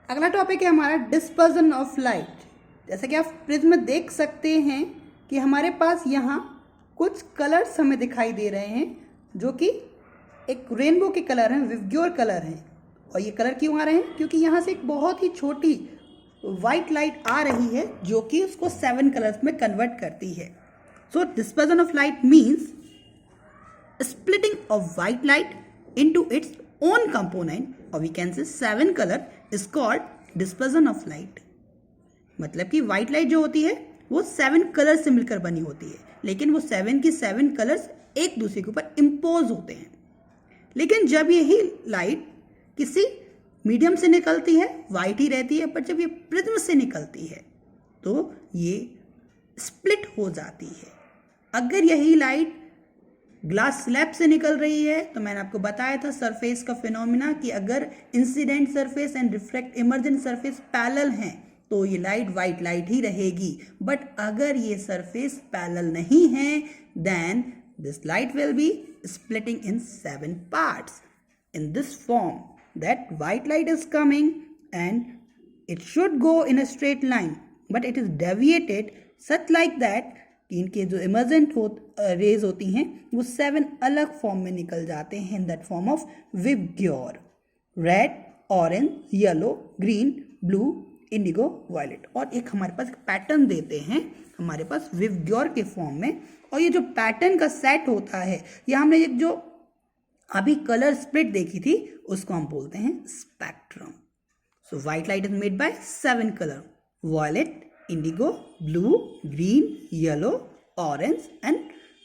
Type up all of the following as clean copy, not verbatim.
अगला टॉपिक है हमारा डिस्पर्जन ऑफ लाइट। जैसा कि आप प्रिज्म में देख सकते हैं कि हमारे पास यहाँ कुछ कलर्स हमें दिखाई दे रहे हैं जो कि एक रेनबो के कलर हैं, विवग्योर कलर हैं। और ये कलर क्यों आ रहे हैं? क्योंकि यहाँ से एक बहुत ही छोटी वाइट लाइट आ रही है जो कि उसको 7 कलर्स में कन्वर्ट करती है। So dispersion of light means splitting of white light into its own component, or we can say 7 color is called dispersion of light। मतलब कि white light जो होती है वो 7 कलर से मिलकर बनी होती है, लेकिन वो 7 की 7 कलर्स एक दूसरे के ऊपर इम्पोज होते हैं। लेकिन जब यही लाइट किसी मीडियम से निकलती है वाइट ही रहती है, पर जब ये प्रिज्म से निकलती है तो ये स्प्लिट हो जाती है। अगर यही लाइट ग्लास स्लैब से निकल रही है तो मैंने आपको बताया था सरफेस का फिनोमिना कि अगर incident surface and reflect emergent surface parallel हैं तो ये लाइट वाइट लाइट ही रहेगी। बट अगर ये सरफेस पैरेलल नहीं है then this light will be splitting in 7 parts in this form, that white light is coming and it should go in a straight line, but it is deviated such like that कि इनके जो emergent raise होती हैं वो 7 अलग form में निकल जाते हैं in that form of VIBGYOR, red, orange, yellow, green, blue, indigo, violet. और एक हमारे पास एक पैटर्न देते हैं हमारे पास विबग्योर के फॉर्म में। और ये जो पैटर्न का सेट होता है, या हमने एक जो अभी कलर स्प्लिट देखी थी उसको हम बोलते हैं spectrum. So white light is made by 7 colour, violet, indigo, blue, green, yellow, orange and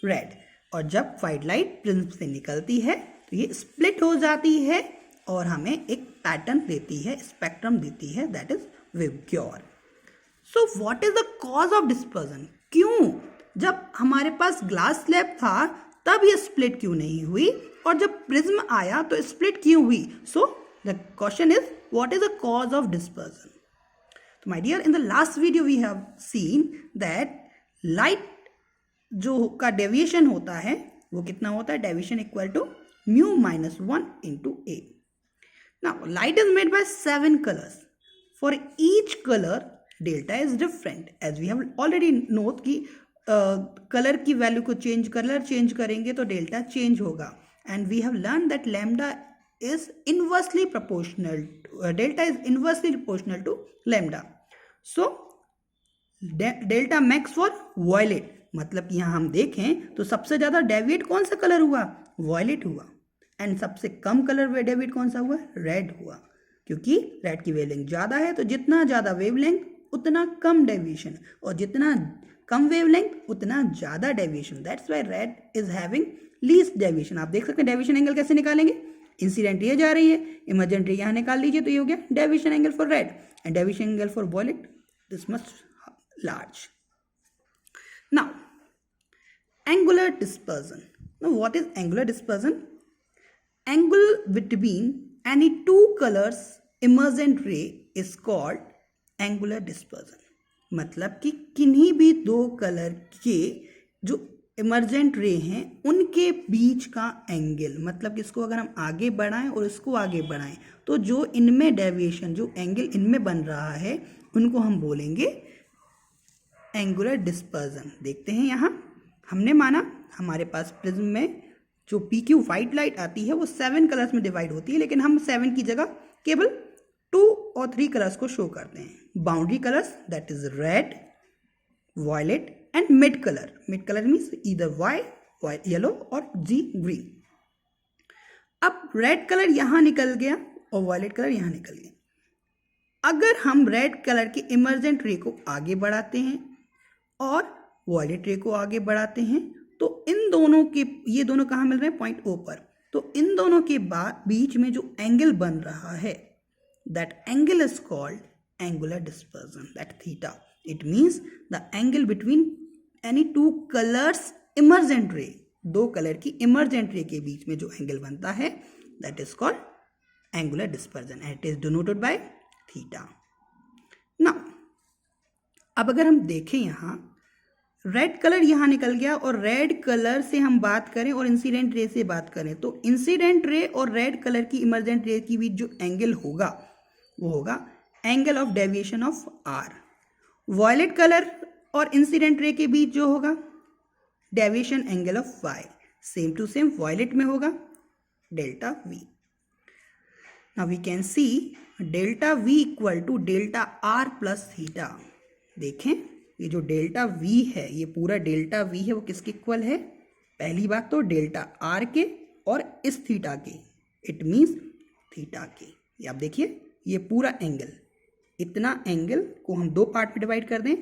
red. और जब व्हाइट लाइट प्रिज्म से निकलती है तो ये स्प्लिट हो जाती है और हमें एक पैटर्न देती है, स्पेक्ट्रम देती है, that is VIBGYOR. So what is the cause of dispersion? क्यों जब हमारे पास ग्लास स्लैब था तब ये स्प्लिट क्यों नहीं हुई, और जब प्रिज्म आया तो स्प्लिट क्यों हुई? So the question is what is the cause of dispersion? तो my dear, in the last video we have seen that light जो का डेविएशन होता है वो कितना होता है? Deviation equal to mu minus 1 into A. Now light is made by 7 colours. For each colour delta is different, as we have already note कि colour की वैल्यू को कलर चेंज करेंगे तो डेल्टा चेंज होगा। And we have learn that lambda is inversely proportional, delta is inversely proportional to lambda. So delta max for violet, मतलब यहाँ हम देखें तो सबसे ज्यादा डेविएट कौन सा कलर हुआ? वॉयलेट हुआ। एंड सबसे कम कलर डेविएट कौन सा हुआ? रेड हुआ, क्योंकि रेड की वेवलेंथ ज्यादा है। तो जितना ज्यादा वेवलेंथ उतना कम डेविएशन, और जितना कम वेवलेंथ उतना ज्यादा deviation. That's why red is having least deviation. आप देख सकते हैं डेविएशन एंगल कैसे निकालेंगे? इंसिडेंट ये जा रही है, इमर्जेंट रे यहाँ निकाल लीजिए तो ये हो गया deviation angle for red, and deviation angle for violet this much large. Now angular dispersion. Now what is angular dispersion? Angle between any 2 colours emergent ray is called angular dispersion. मतलब कि किन्हीं भी 2 कलर के जो emergent रे हैं उनके बीच का एंगल, मतलब कि इसको अगर हम आगे बढ़ाएं और इसको आगे बढ़ाएं तो जो इनमें डेविएशन, जो एंगल इनमें बन रहा है उनको हम बोलेंगे एंगुलर डिस्पर्जन। देखते हैं यहाँ हमने माना हमारे पास प्रिज्म में जो PQ वाइट लाइट आती है वो 7 कलर्स में डिवाइड होती है, लेकिन हम 7 की जगह केवल 2 और 3 कलर्स को शो करते हैं। Boundary colours that is red, violet and mid colour. Mid colour means either white, yellow और जी ग्रीन। अब रेड कलर यहां निकल गया और वॉयलेट कलर यहां निकल गया। अगर हम रेड कलर के इमर्जेंट रे को आगे बढ़ाते हैं और वॉयलेट रे को आगे बढ़ाते हैं तो इन दोनों के, ये दोनों कहाँ मिल रहे हैं? पॉइंट O पर। तो इन दोनों के बीच में जो एंगल बन रहा है that angle is called angular dispersion, that theta. It means the angle between any 2 colors emergent ray, 2 colour की emergent ray के बीच में जो एंगल बनता है that is called angular dispersion and it is denoted by theta. Now अब अगर हम देखें यहाँ रेड कलर यहाँ निकल गया और रेड कलर से हम बात करें और इंसिडेंट रे से बात करें तो इंसिडेंट रे और रेड कलर की इमर्जेंट रे की बीच जो एंगल होगा वो होगा angle of deviation of R. Violet colour और इंसिडेंट रे के बीच जो होगा deviation angle of Y, same to same violet में होगा delta V. Now we can see delta we equal to delta R plus theta. देखें ये जो डेल्टा वी है, ये पूरा डेल्टा वी है, वो किसके इक्वल है? पहली बात तो डेल्टा आर के और इस थीटा के, इट मीन्स थीटा के। ये आप देखिए ये पूरा एंगल, इतना एंगल को हम दो पार्ट में डिवाइड कर दें,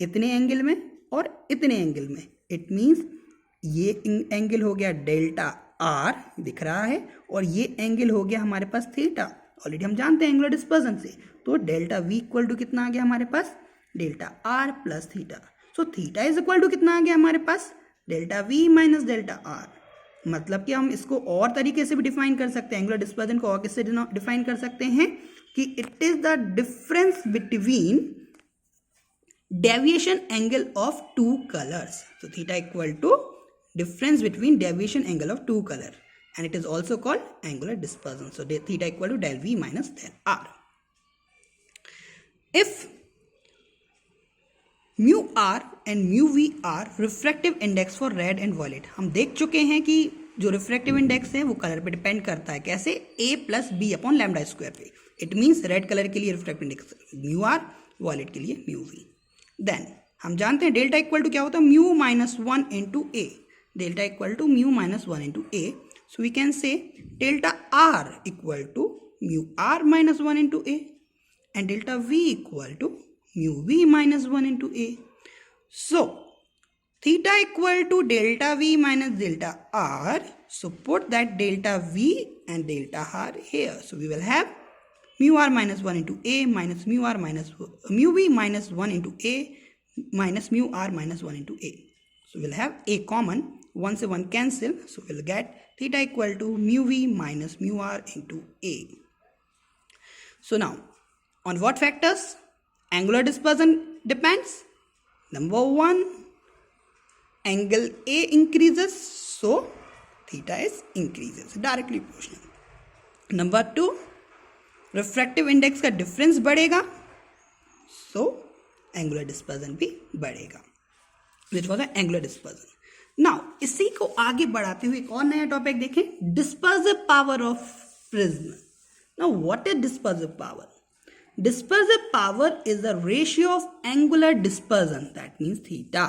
इतने एंगल में और इतने एंगल में, इट मीन्स ये एंगल हो गया डेल्टा आर दिख रहा है और ये एंगल हो गया हमारे पास थीटा। ऑलरेडी हम जानते हैं एंगुलर डिस्पर्जन से, तो डेल्टा वी इक्वल टू कितना आ गया हमारे पास? Delta R plus theta. So theta is equal to कितना आ गया हमारे पास? Delta we minus delta R. मतलब कि हम इसको और तरीके से भी डिफाइन कर सकते हैं, एंगुलर डिस्पर्जन को और किससे डिफाइन कर सकते हैं कि it is the difference between deviation angle of two colours. तो theta equal to difference between deviation angle of two color, and it is also called angular dispersion. So theta equal to del v minus del r. If mu r and mu v are refractive index for red and violet, हम देख चुके हैं कि जो refractive index है वो colour पे depend करता है, कैसे? a plus B upon lambda square पे। इट मीन्स रेड कलर के लिए refractive index mu R, violet के लिए म्यू वी। देन हम जानते हैं डेल्टा इक्वल टू क्या होता है? Mu minus one into A. Delta equal to mu minus 1 into a. So we can say delta r equal to mu r minus 1 into a, and delta v equal to mu v minus 1 into a. So theta equal to delta v minus delta r. So put that delta v and delta r here. So we will have mu r minus 1 into a minus mu v minus 1 into a minus mu r minus 1 into a. So we'll have a common, one से one cancel, so we'll get theta equal to mu v minus mu r into a. So now on what factors angular dispersion depends? Number one, angle A increases, so theta is increases, directly proportional. Number two, refractive index का difference बढ़ेगा, so angular dispersion भी बढ़ेगा. Which was an angular dispersion. Now इसी को आगे बढ़ाते हुए एक और नया टॉपिक देखें, dispersive power of prism. Now what is dispersive power? Dispersive power is the ratio of angular dispersion, that means theta,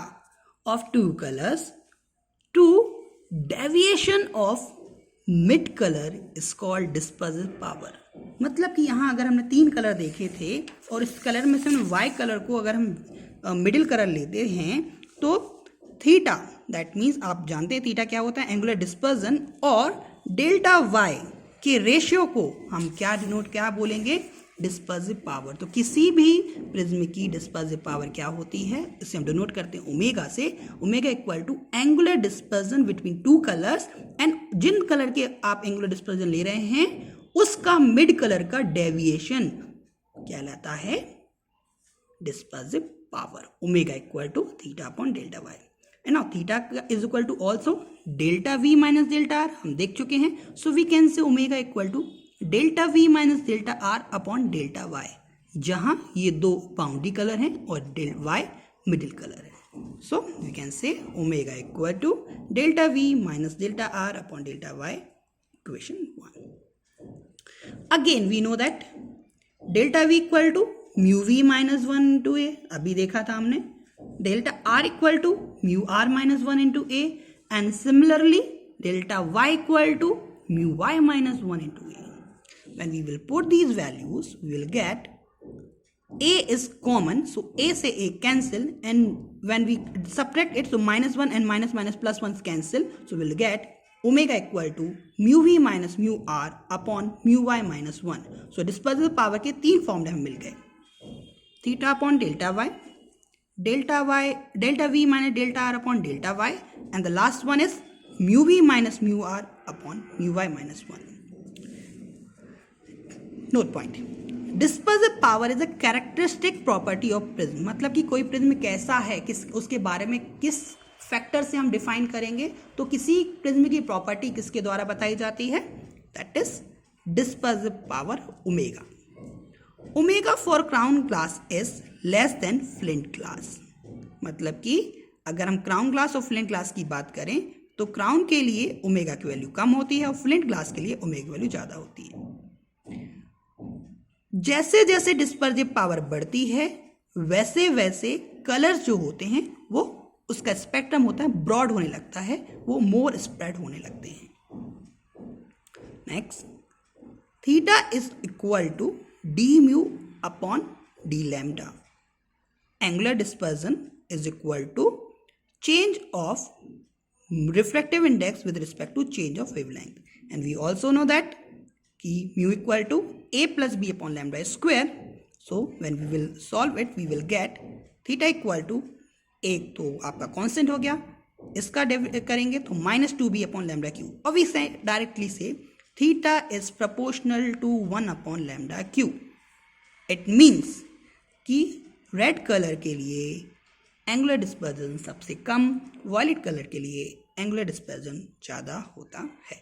of two colors to deviation of mid color is called dispersive power. मतलब कि यहाँ अगर हमने तीन colour देखे थे और इस कलर में से हमने वाई कलर को अगर हम मिडिल कलर लेते हैं तो थीटा, दैट मीन्स आप जानते हैं थीटा क्या होता है? एंगुलर डिस्पर्जन, और डेल्टा वाई के रेशियो को हम क्या डिनोट, क्या बोलेंगे? Dispersive power. तो किसी भी प्रिज्म की डिस्पर्सिव पावर क्या होती है? इसे हम डिनोट करते हैं ओमेगा से। Omega equal to angular dispersion between two colours, and जिन कलर के आप एंगुलर डिस्पर्जन ले रहे हैं उसका मिड कलर का डेविएशन क्या कहलाता है? Dispersive power. Omega equal to theta upon delta Y, and now theta is equal to also delta we minus delta R, हम देख चुके हैं। So we can say omega equal to delta we minus delta are upon delta Y, जहां ये दो boundary colour हैं और del Y middle colour है। So we can say omega equal to delta we minus delta are upon delta y, equation 1. Again we know that delta we equal to mu v minus 1 into a, अभी देखा था हमने. Delta r equal to mu r minus 1 into a, and similarly delta y equal to mu y minus 1 into a. When we will put these values, we will get a is common, so a से a cancel, and when we subtract it, so minus 1 and minus minus plus 1 cancel, so we will get omega equal to mu v minus mu r upon mu y minus 1. So dispersive power के तीन फॉर्मूले हमें मिल गए, theta upon delta y, delta v minus delta r upon delta y, and the last one is mu v minus mu r upon mu y minus 1. Note point. Dispersive power is a characteristic property of prism. मतलब कि कोई prism कैसा है, किस उसके बारे में किस फैक्टर से हम डिफाइन करेंगे, तो किसी प्रिज्म की प्रॉपर्टी किसके द्वारा बताई जाती है? That is dispersive power omega. Omega for crown glass is less than flint glass. मतलब कि अगर हम क्राउन ग्लास और फ्लिंट ग्लास की बात करें तो क्राउन के लिए ओमेगा की वैल्यू कम होती है और फ्लिंट ग्लास के लिए ओमेगा की वैल्यू ज़्यादा होती है। जैसे जैसे डिस्पर्सिव पावर बढ़ती है वैसे वैसे कलर्स जो होते हैं वो उसका स्पेक्ट्रम होता है ब्रॉड होने लगता है, वो मोर स्प्रेड होने लगते हैं। Next, theta is equal to D mu upon D lambda. Angular dispersion is equal to change of refractive index with respect to change of wavelength, and we also know that ki mu equal to a plus b upon lambda square. So when we will solve it we will get theta equal to एक तो आपका constant हो गया, इसका करेंगे तो -2b upon lambda q, और we say directly say theta is proportional to 1 upon lambda q. It means कि रेड कलर के लिए एंगुलर डिस्पर्जन सबसे कम, वायलेट कलर के लिए एंगुलर डिस्पर्जन ज़्यादा होता है।